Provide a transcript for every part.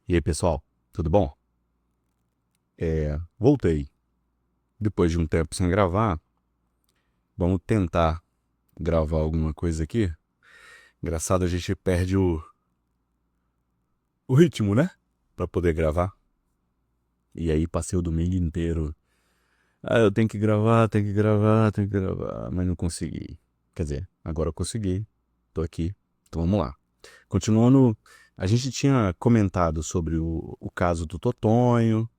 E aí, pessoal, tudo bom? Voltei. Depois de um tempo sem gravar, vamos tentar gravar alguma coisa aqui. Engraçado, a gente perde o ritmo, né? Pra poder gravar. E aí, passei o domingo inteiro. Eu tenho que gravar, tenho que gravar, tenho que gravar. Mas não consegui. Quer dizer, agora eu consegui. Tô aqui. Então vamos lá. Continuando, a gente tinha comentado sobre o caso do Totonho,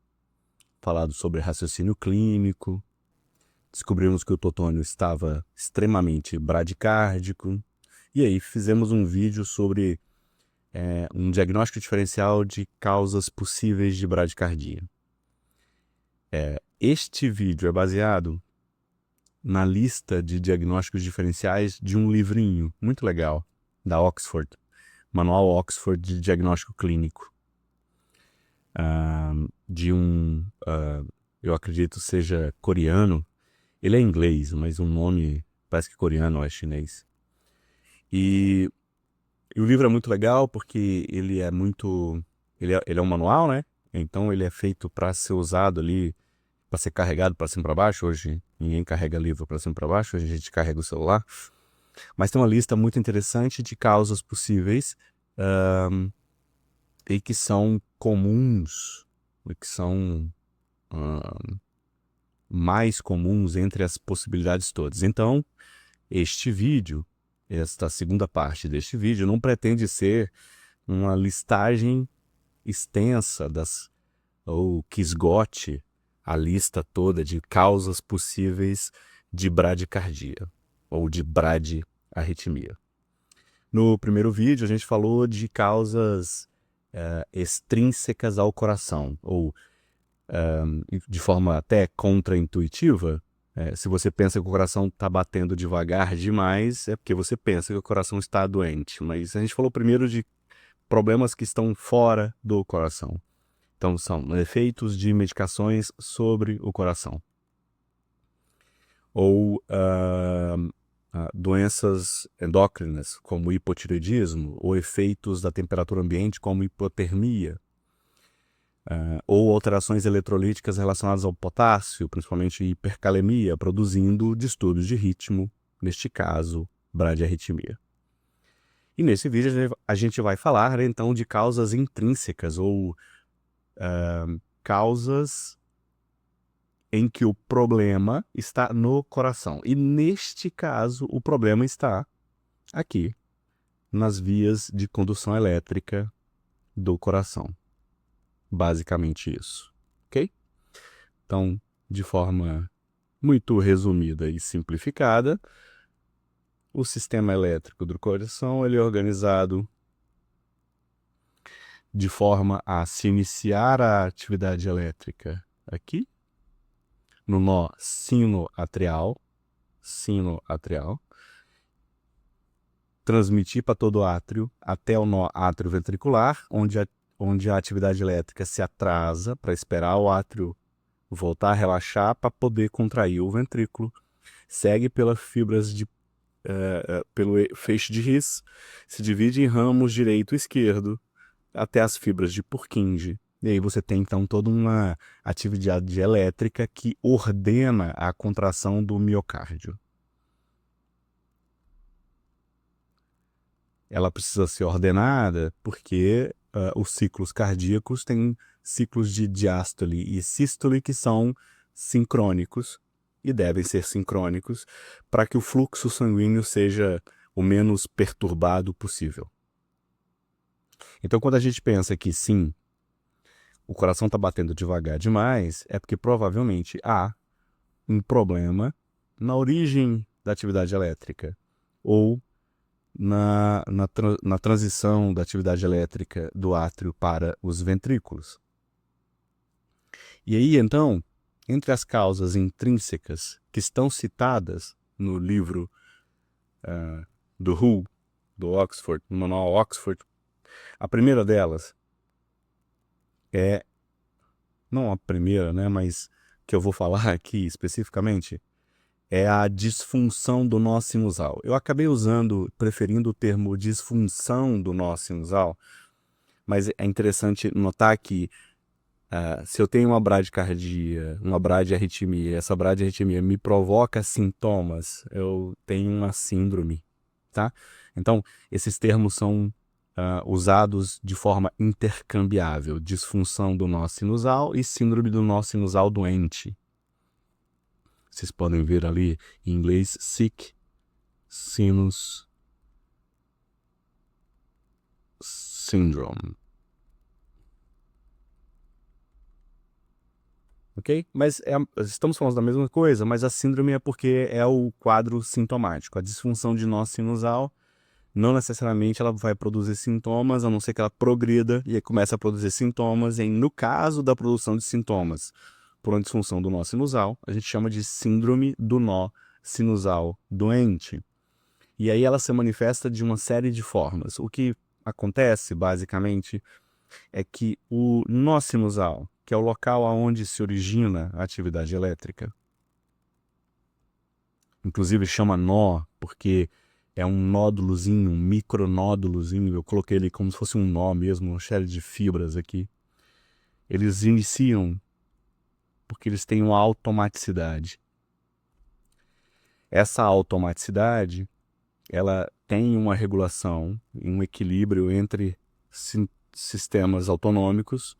falado sobre raciocínio clínico. Descobrimos que o Totônio estava extremamente bradicárdico. E aí fizemos um vídeo sobre um diagnóstico diferencial de causas possíveis de bradicardia. Este vídeo é baseado na lista de diagnósticos diferenciais de um livrinho muito legal, da Oxford, Manual Oxford de Diagnóstico Clínico, eu acredito seja coreano. Ele é inglês, mas o nome parece que coreano ou é chinês. E o livro é muito legal porque ele é muito... Ele é um manual, né? Então ele é feito para ser usado ali, para ser carregado para cima e para baixo. Hoje ninguém carrega livro para cima e para baixo, hoje a gente carrega o celular. Mas tem uma lista muito interessante de causas possíveis e que são comuns, e que são mais comuns entre as possibilidades todas. Então, este vídeo, esta segunda parte deste vídeo, não pretende ser uma listagem extensa ou que esgote a lista toda de causas possíveis de bradicardia ou de bradiarritmia. No primeiro vídeo a gente falou de causas extrínsecas ao coração, ou de forma até contraintuitiva. Se você pensa que o coração está batendo devagar demais, é porque você pensa que o coração está doente. Mas a gente falou primeiro de problemas que estão fora do coração. Então, são efeitos de medicações sobre o coração. Ou doenças endócrinas, como hipotireoidismo, ou efeitos da temperatura ambiente, como hipotermia. Ou alterações eletrolíticas relacionadas ao potássio, principalmente hipercalemia, produzindo distúrbios de ritmo, neste caso, bradiarritmia. E nesse vídeo a gente vai falar, né, então, de causas intrínsecas, ou causas em que o problema está no coração. E neste caso, o problema está aqui, nas vias de condução elétrica do coração. Basicamente isso, ok? Então, de forma muito resumida e simplificada, o sistema elétrico do coração ele é organizado de forma a se iniciar a atividade elétrica aqui, no nó sinoatrial, transmitir para todo o átrio até o nó átrio-ventricular, onde a atividade elétrica se atrasa para esperar o átrio voltar a relaxar para poder contrair o ventrículo. Segue pelas fibras pelo feixe de His, se divide em ramos direito e esquerdo até as fibras de Purkinje. E aí você tem então toda uma atividade elétrica que ordena a contração do miocárdio. Ela precisa ser ordenada porque os ciclos cardíacos têm ciclos de diástole e sístole que são sincrônicos e devem ser sincrônicos para que o fluxo sanguíneo seja o menos perturbado possível. Então, quando a gente pensa que sim, o coração está batendo devagar demais, é porque provavelmente há um problema na origem da atividade elétrica ou na transição da atividade elétrica do átrio para os ventrículos. E aí, então, entre as causas intrínsecas que estão citadas no livro do WHO, do Oxford, no manual Oxford, a primeira delas não a primeira, né, mas que eu vou falar aqui especificamente, é a disfunção do nó sinusal. Eu acabei preferindo o termo disfunção do nó sinusal, Mas é interessante notar que se eu tenho uma bradicardia, uma bradiarritmia, essa bradiarritmia me provoca sintomas, eu tenho uma síndrome, tá? Então, esses termos são usados de forma intercambiável, disfunção do nó sinusal e síndrome do nó sinusal doente. Vocês podem ver ali em inglês, sick sinus syndrome. Ok? Mas estamos falando da mesma coisa, mas a síndrome é porque é o quadro sintomático. A disfunção de nó sinusal, não necessariamente ela vai produzir sintomas, a não ser que ela progrida e comece a produzir sintomas. E no caso da produção de sintomas por uma disfunção do nó sinusal, a gente chama de síndrome do nó sinusal doente. E aí ela se manifesta de uma série de formas. O que acontece, basicamente, é que o nó sinusal, que é o local onde se origina a atividade elétrica, inclusive chama nó porque é um nódulozinho, um micronódulozinho, eu coloquei ele como se fosse um nó mesmo, uma série de fibras aqui. Eles iniciam porque eles têm uma automaticidade. Essa automaticidade, ela tem uma regulação, um equilíbrio entre sistemas autonômicos,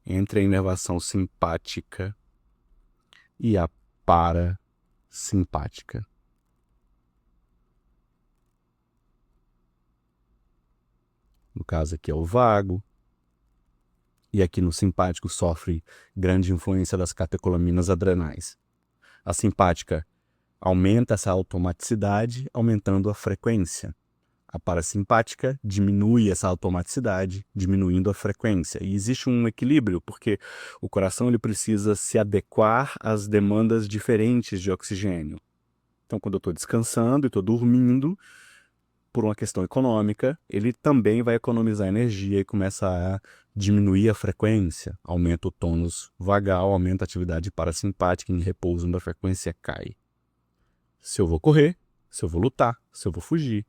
entre a inervação simpática e a parasimpática. No caso aqui é o vago, e aqui no simpático sofre grande influência das catecolaminas adrenais. A simpática aumenta essa automaticidade, aumentando a frequência. A parasimpática diminui essa automaticidade, diminuindo a frequência. E existe um equilíbrio, porque o coração ele precisa se adequar às demandas diferentes de oxigênio. Então, quando eu estou descansando e estou dormindo, por uma questão econômica, ele também vai economizar energia e começa a diminuir a frequência, aumenta o tônus vagal, aumenta a atividade parasimpática em repouso, onde a frequência cai. Se eu vou correr, se eu vou lutar, se eu vou fugir,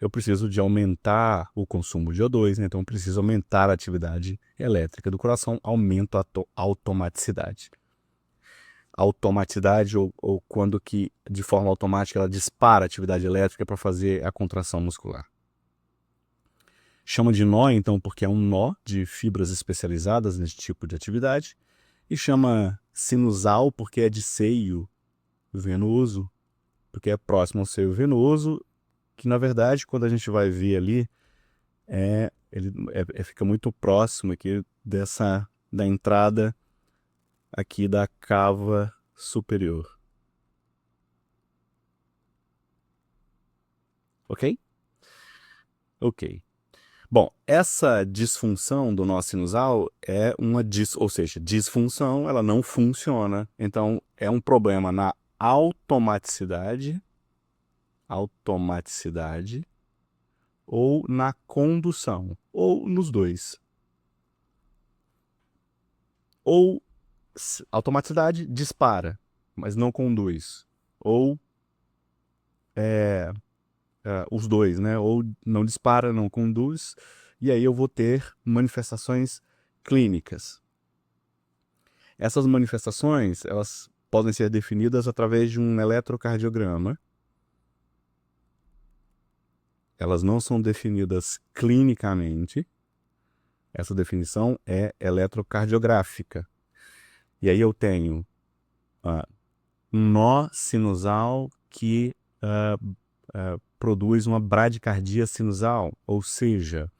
eu preciso de aumentar o consumo de O2, né? Então eu preciso aumentar a atividade elétrica do coração, aumento a automaticidade. Automaticidade ou quando que de forma automática ela dispara a atividade elétrica para fazer a contração muscular. Chama de nó, então, porque é um nó de fibras especializadas nesse tipo de atividade, e chama sinusal porque é de seio venoso, porque é próximo ao seio venoso, que na verdade, quando a gente vai ver ali, fica muito próximo aqui da entrada aqui da cava superior. Ok? Ok. Bom, essa disfunção do nó sinusal é uma disfunção, ela não funciona. Então, é um problema na automaticidade ou na condução, ou nos dois. Ou automaticidade dispara, mas não conduz. Ou os dois, né? Ou não dispara, não conduz, e aí eu vou ter manifestações clínicas. Essas manifestações, elas podem ser definidas através de um eletrocardiograma. Elas não são definidas clinicamente. Essa definição é eletrocardiográfica. E aí eu tenho um nó sinusal que produz uma bradicardia sinusal, ou seja,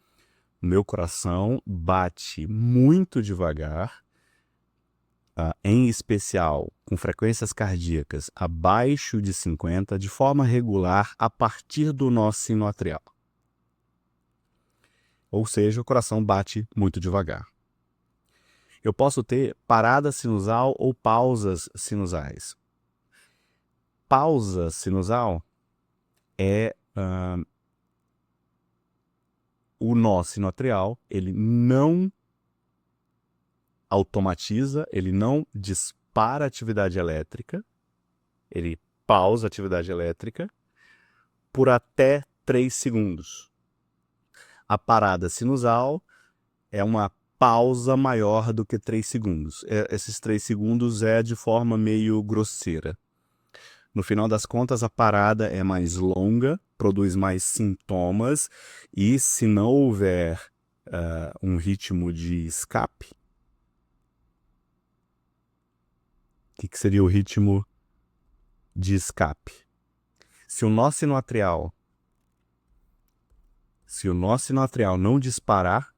o meu coração bate muito devagar, em especial com frequências cardíacas abaixo de 50, de forma regular a partir do nó sinoatrial. Ou seja, o coração bate muito devagar. Eu posso ter parada sinusal ou pausas sinusais. Pausa sinusal é o nó sinoatrial, ele não automatiza, ele não dispara a atividade elétrica, ele pausa a atividade elétrica por até 3 segundos. A parada sinusal é uma pausa maior do que 3 segundos. Esses 3 segundos é de forma meio grosseira. No final das contas, a parada é mais longa, produz mais sintomas, e se não houver um ritmo de escape, o que seria o ritmo de escape? Se o nó sinoatrial não disparar,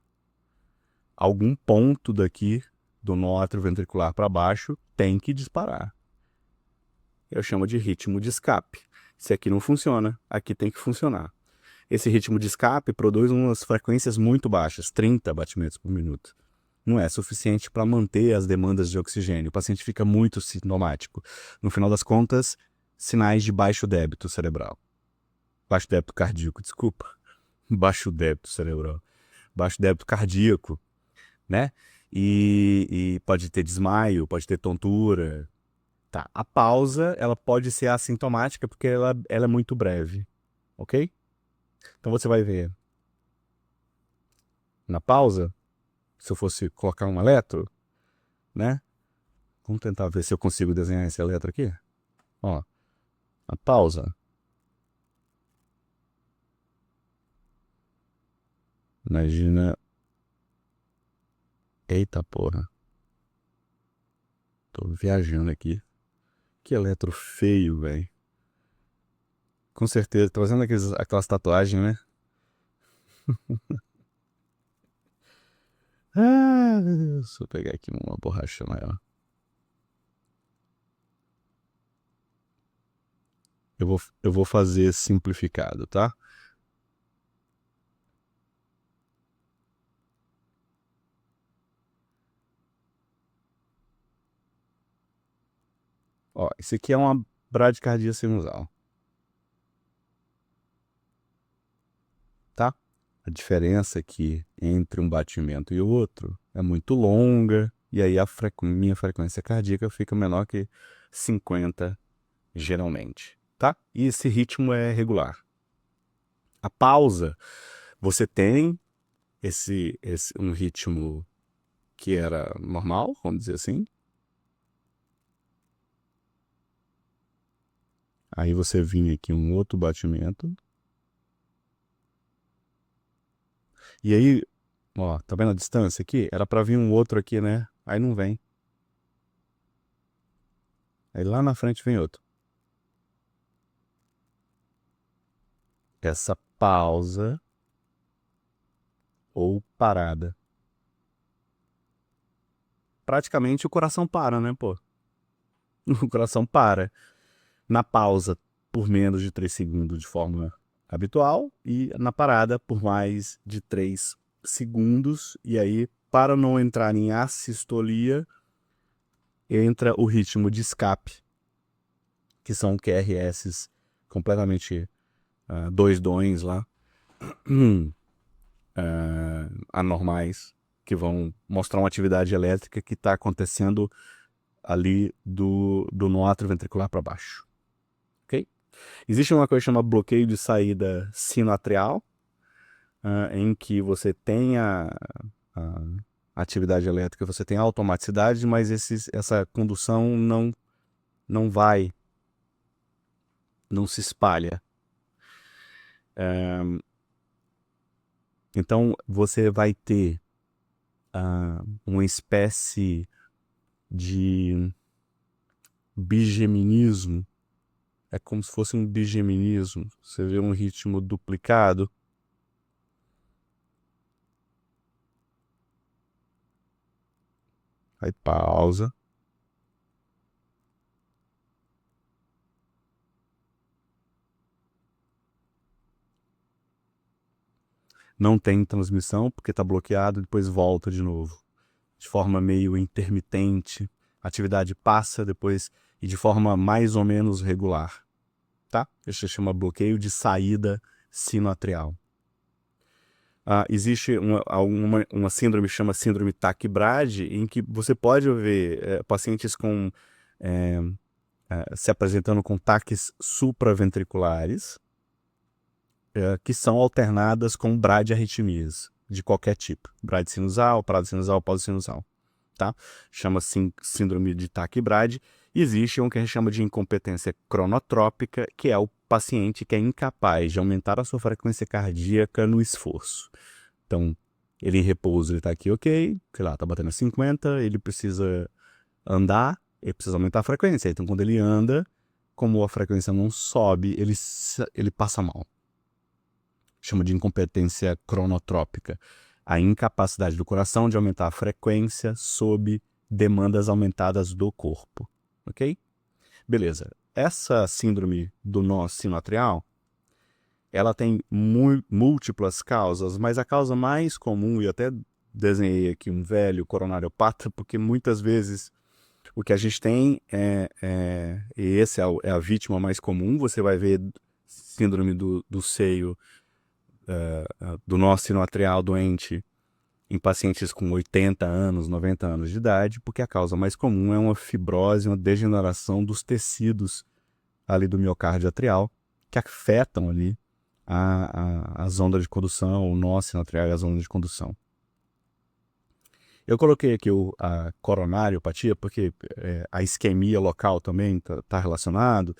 algum ponto daqui do nó atrioventricular para baixo tem que disparar. Eu chamo de ritmo de escape. Se aqui não funciona, aqui tem que funcionar. Esse ritmo de escape produz umas frequências muito baixas, 30 batimentos por minuto. Não é suficiente para manter as demandas de oxigênio. O paciente fica muito sintomático. No final das contas, sinais de baixo débito cerebral. Baixo débito cardíaco, desculpa. Baixo débito cerebral. Baixo débito cardíaco, né? E pode ter desmaio, pode ter tontura. Tá. A pausa, ela pode ser assintomática porque ela é muito breve, ok? Então você vai ver na pausa, se eu fosse colocar um eletro, né? Vamos tentar ver se eu consigo desenhar esse eletro aqui. Ó, a pausa. Imagina... Eita porra. Tô viajando aqui. Que eletro feio, velho. Com certeza, tô fazendo aquelas tatuagens, né? Deixa eu pegar aqui uma borracha maior. Eu vou fazer simplificado, tá? Ó, esse aqui é uma bradicardia sinusal, tá? A diferença aqui entre um batimento e outro é muito longa, e aí a minha frequência cardíaca fica menor que 50, geralmente, tá? E esse ritmo é regular. A pausa, você tem um ritmo que era normal, vamos dizer assim. Aí você vinha aqui um outro batimento. E aí, ó, tá vendo a distância aqui? Era pra vir um outro aqui, né? Aí não vem. Aí lá na frente vem outro. Essa pausa ou parada. Praticamente o coração para, né, pô? O coração para. Na pausa, por menos de 3 segundos de forma habitual, e na parada por mais de 3 segundos. E aí, para não entrar em assistolia, entra o ritmo de escape, que são QRS completamente dois dons lá, anormais, que vão mostrar uma atividade elétrica que está acontecendo ali do nó atrioventricular para baixo. Ok? Existe uma coisa chamada bloqueio de saída sinoatrial, em que você tem a atividade elétrica, você tem a automaticidade, mas essa condução não vai, não se espalha. Então você vai ter uma espécie de bigeminismo. É como se fosse um bigeminismo. Você vê um ritmo duplicado. Aí pausa. Não tem transmissão porque está bloqueado, depois volta de novo. De forma meio intermitente. A atividade passa depois e de forma mais ou menos regular. Tá? Isso se chama bloqueio de saída sinoatrial. Existe uma síndrome que chama síndrome taquibrade, em que você pode ver pacientes se apresentando com taques supraventriculares, que são alternadas com bradiarritmias. de qualquer tipo. Bradisinusal, parasinusal, pausinusal. Tá? Chama-se síndrome de taquibrade. Existe um que a gente chama de incompetência cronotrópica, que é o paciente que é incapaz de aumentar a sua frequência cardíaca no esforço. Então, ele em repouso, ele está aqui ok, sei lá, está batendo 50, ele precisa andar, ele precisa aumentar a frequência. Então, quando ele anda, como a frequência não sobe, ele passa mal. Chama de incompetência cronotrópica. A incapacidade do coração de aumentar a frequência sob demandas aumentadas do corpo. Ok? Beleza. Essa síndrome do nó sinoatrial, ela tem múltiplas causas, mas a causa mais comum, e eu até desenhei aqui um velho coronariopata, porque muitas vezes o que a gente tem e esse é a vítima mais comum, você vai ver síndrome do seio, do nó sinoatrial doente em pacientes com 80 anos, 90 anos de idade, porque a causa mais comum é uma fibrose, uma degeneração dos tecidos ali do miocárdio atrial, que afetam ali as ondas de condução, o nó sinoatrial e as ondas de condução. Eu coloquei aqui a coronariopatia, porque a isquemia local também está relacionado,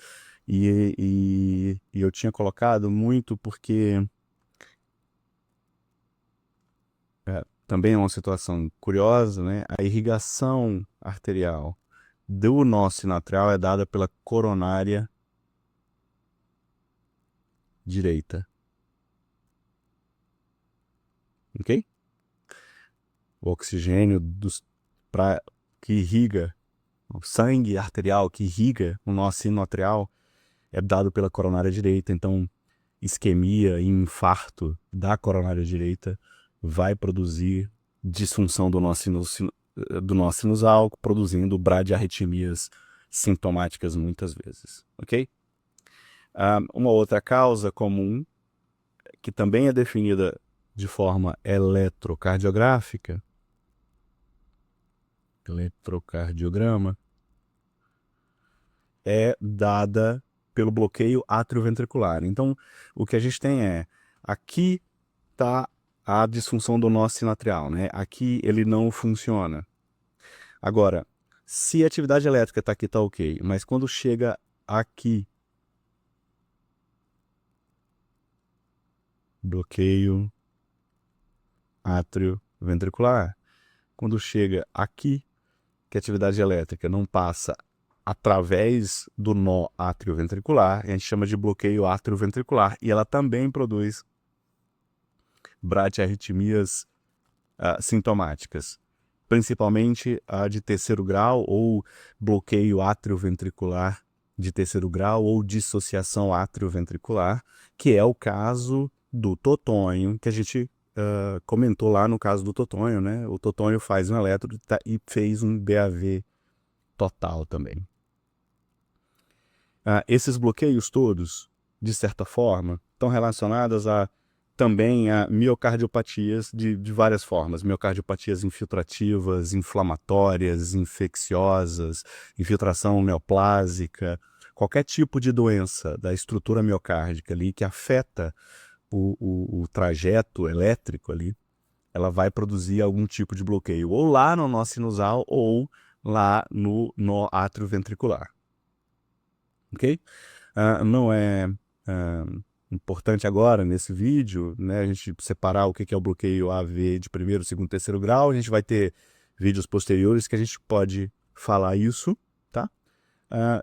e eu tinha colocado muito porque também é uma situação curiosa, né? A irrigação arterial do nó sinoatrial é dada pela coronária direita. Ok? O oxigênio que irriga, o sangue arterial que irriga o nó sinoatrial é dado pela coronária direita. Então, isquemia e infarto da coronária direita vai produzir disfunção do nó sinusal, produzindo bradiarritmias sintomáticas muitas vezes, ok? Uma outra causa comum, que também é definida de forma eletrocardiográfica, eletrocardiograma, é dada pelo bloqueio atrioventricular. Então, o que a gente tem aqui está a disfunção do nó sinoatrial, né? Aqui ele não funciona. Agora, se a atividade elétrica está aqui, está ok, mas quando chega aqui, bloqueio atrioventricular, quando chega aqui, que a atividade elétrica não passa através do nó atrioventricular, a gente chama de bloqueio atrioventricular, e ela também produz bradiarritmias sintomáticas, principalmente a de terceiro grau, ou bloqueio atrioventricular de terceiro grau, ou dissociação atrioventricular, que é o caso do totonho, que a gente comentou lá no caso do totonho, né? O totonho faz um eletro e fez um BAV total também. Esses bloqueios todos, de certa forma, estão relacionados também a miocardiopatias de várias formas. Miocardiopatias infiltrativas, inflamatórias, infecciosas, infiltração neoplásica, qualquer tipo de doença da estrutura miocárdica ali que afeta o trajeto elétrico ali, ela vai produzir algum tipo de bloqueio, ou lá no nó sinusal ou lá no nó atrioventricular. Ok? Não é importante agora, nesse vídeo, né, a gente separar o que é o bloqueio AV de primeiro, segundo, terceiro grau. A gente vai ter vídeos posteriores que a gente pode falar isso, tá?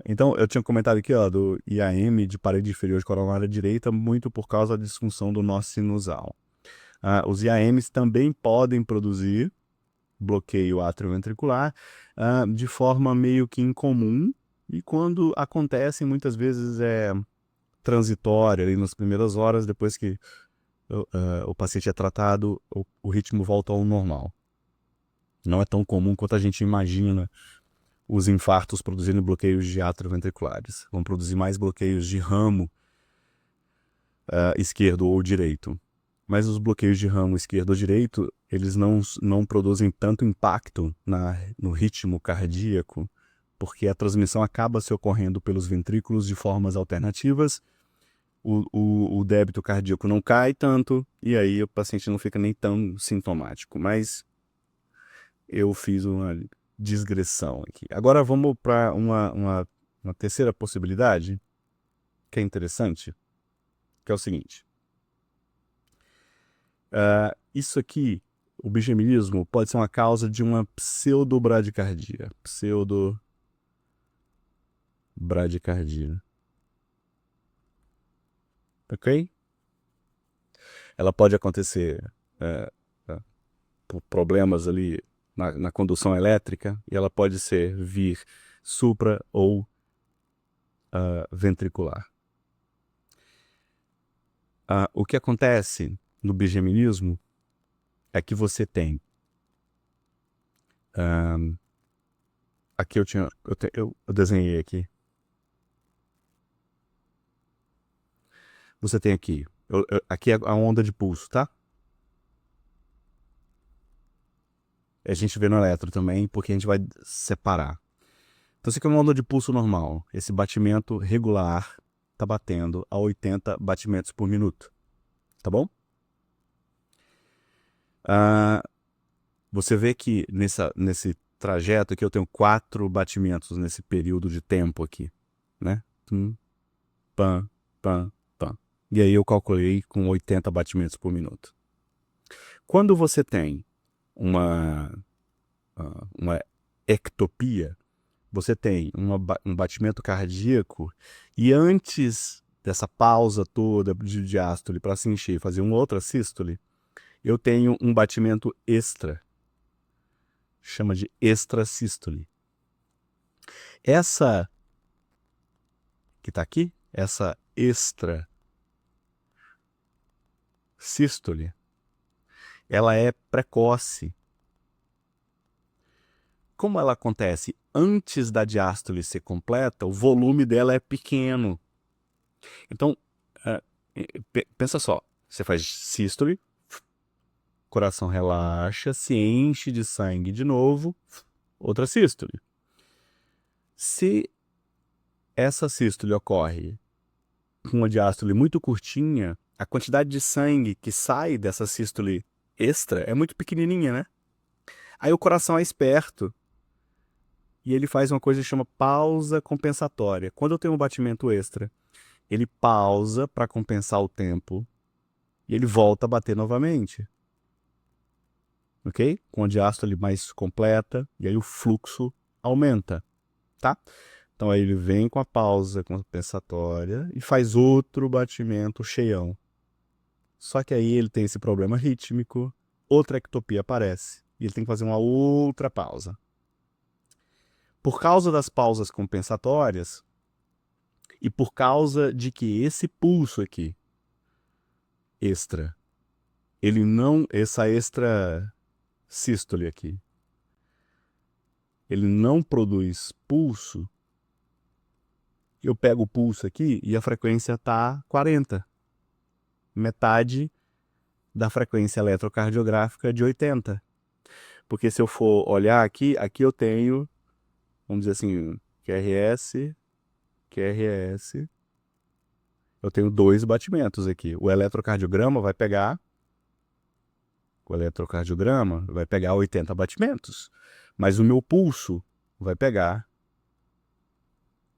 Então, eu tinha comentado aqui, ó, do IAM de parede inferior de coronária direita, muito por causa da disfunção do nó sinusal. Os IAMs também podem produzir bloqueio atrioventricular de forma meio que incomum, e quando acontecem, muitas vezes é transitória, ali nas primeiras horas, depois que o paciente é tratado, o ritmo volta ao normal. Não é tão comum quanto a gente imagina os infartos produzindo bloqueios de atrioventriculares. Vão produzir mais bloqueios de ramo esquerdo ou direito. Mas os bloqueios de ramo esquerdo ou direito, eles não produzem tanto impacto no ritmo cardíaco, porque a transmissão acaba se ocorrendo pelos ventrículos de formas alternativas, o débito cardíaco não cai tanto, e aí o paciente não fica nem tão sintomático. Mas eu fiz uma digressão aqui. Agora vamos para uma terceira possibilidade, que é interessante, que é o seguinte. Isso aqui, o bigemilismo, pode ser uma causa de uma pseudobradicardia. Pseudobradicardia. Ok? Ela pode acontecer por problemas ali na condução elétrica, e ela pode vir supra ou ventricular. O que acontece no bigemilismo é que você tem... aqui eu desenhei aqui. Você tem aqui. Aqui é a onda de pulso, tá? A gente vê no eletro também, porque a gente vai separar. Então, isso aqui é uma onda de pulso normal. Esse batimento regular está batendo a 80 batimentos por minuto. Tá bom? Você vê que nesse trajeto aqui eu tenho 4 batimentos nesse período de tempo aqui, né? Pam, pam, pam. E aí eu calculei com 80 batimentos por minuto. Quando você tem uma ectopia, você tem um batimento cardíaco, e antes dessa pausa toda de diástole para se encher e fazer uma outra sístole, eu tenho um batimento extra. Chama de extrasístole. Essa que está aqui, essa extrasístole, ela é precoce. Como ela acontece antes da diástole ser completa, o volume dela é pequeno. Então, pensa só, você faz sístole, coração relaxa, se enche de sangue de novo, outra sístole. Se essa sístole ocorre com uma diástole muito curtinha, a quantidade de sangue que sai dessa sístole extra é muito pequenininha, né? Aí o coração é esperto e ele faz uma coisa que chama pausa compensatória. Quando eu tenho um batimento extra, ele pausa para compensar o tempo e ele volta a bater novamente. Ok? Com a diástole mais completa, e aí o fluxo aumenta, tá? Então aí ele vem com a pausa compensatória e faz outro batimento cheião. Só que aí ele tem esse problema rítmico, outra ectopia aparece, e ele tem que fazer uma outra pausa. Por causa das pausas compensatórias, e por causa de que esse pulso aqui, extra, ele não, essa extra sístole aqui, ele não produz pulso, eu pego o pulso aqui e a frequência está 40. Metade da frequência eletrocardiográfica de 80. Porque se eu for olhar aqui eu tenho, vamos dizer assim, QRS, eu tenho 2 batimentos aqui. O eletrocardiograma vai pegar 80 batimentos, mas o meu pulso vai pegar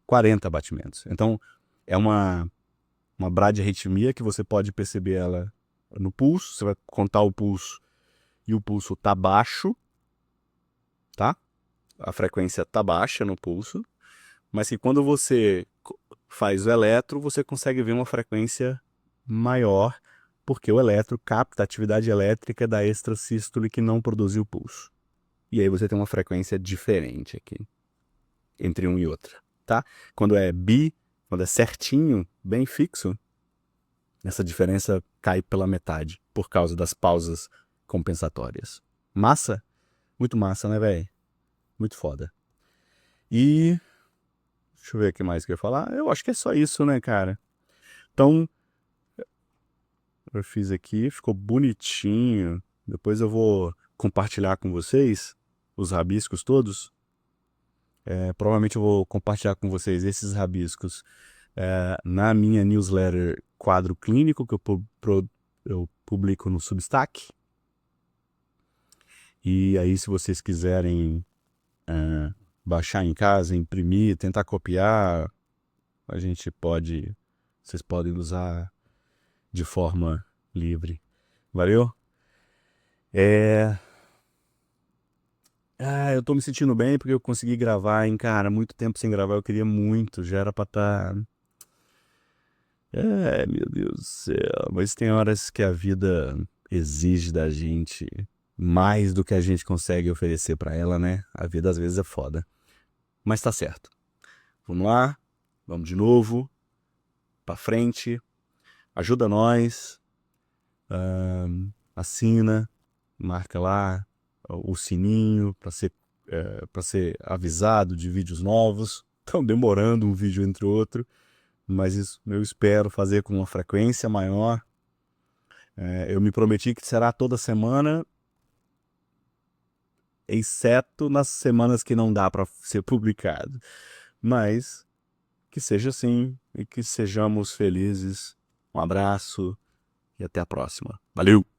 40 batimentos. Então, é uma bradiarritmia que você pode perceber ela no pulso, você vai contar o pulso e o pulso tá baixo, tá? A frequência tá baixa no pulso, mas que quando você faz o eletro, você consegue ver uma frequência maior, porque o eletro capta a atividade elétrica da extrasístole que não produziu pulso. E aí você tem uma frequência diferente aqui, entre um e outra, tá? Quando é certinho, bem fixo, essa diferença cai pela metade, por causa das pausas compensatórias. Massa? Muito massa, né, velho? Muito foda. E... deixa eu ver o que mais que eu ia falar. Eu acho que é só isso, né, cara? Então, eu fiz aqui, ficou bonitinho. Depois eu vou compartilhar com vocês os rabiscos todos. Provavelmente eu vou compartilhar com vocês esses rabiscos na minha newsletter quadro clínico que eu publico no Substack. E aí, se vocês quiserem baixar em casa, imprimir, tentar copiar, vocês podem usar de forma livre. Valeu? Eu tô me sentindo bem porque eu consegui gravar, hein, cara. Muito tempo sem gravar, eu queria muito, já era pra estar. Meu Deus do céu. Mas tem horas que a vida exige da gente mais do que a gente consegue oferecer pra ela, né? A vida às vezes é foda. Mas tá certo. Vamos lá, vamos de novo, pra frente. Ajuda nós, assina, marca lá o sininho para ser avisado de vídeos novos. Estão demorando um vídeo entre outro, mas isso eu espero fazer com uma frequência maior. Eu me prometi que será toda semana, exceto nas semanas que não dá para ser publicado. Mas que seja assim e que sejamos felizes. Um abraço e até a próxima. Valeu!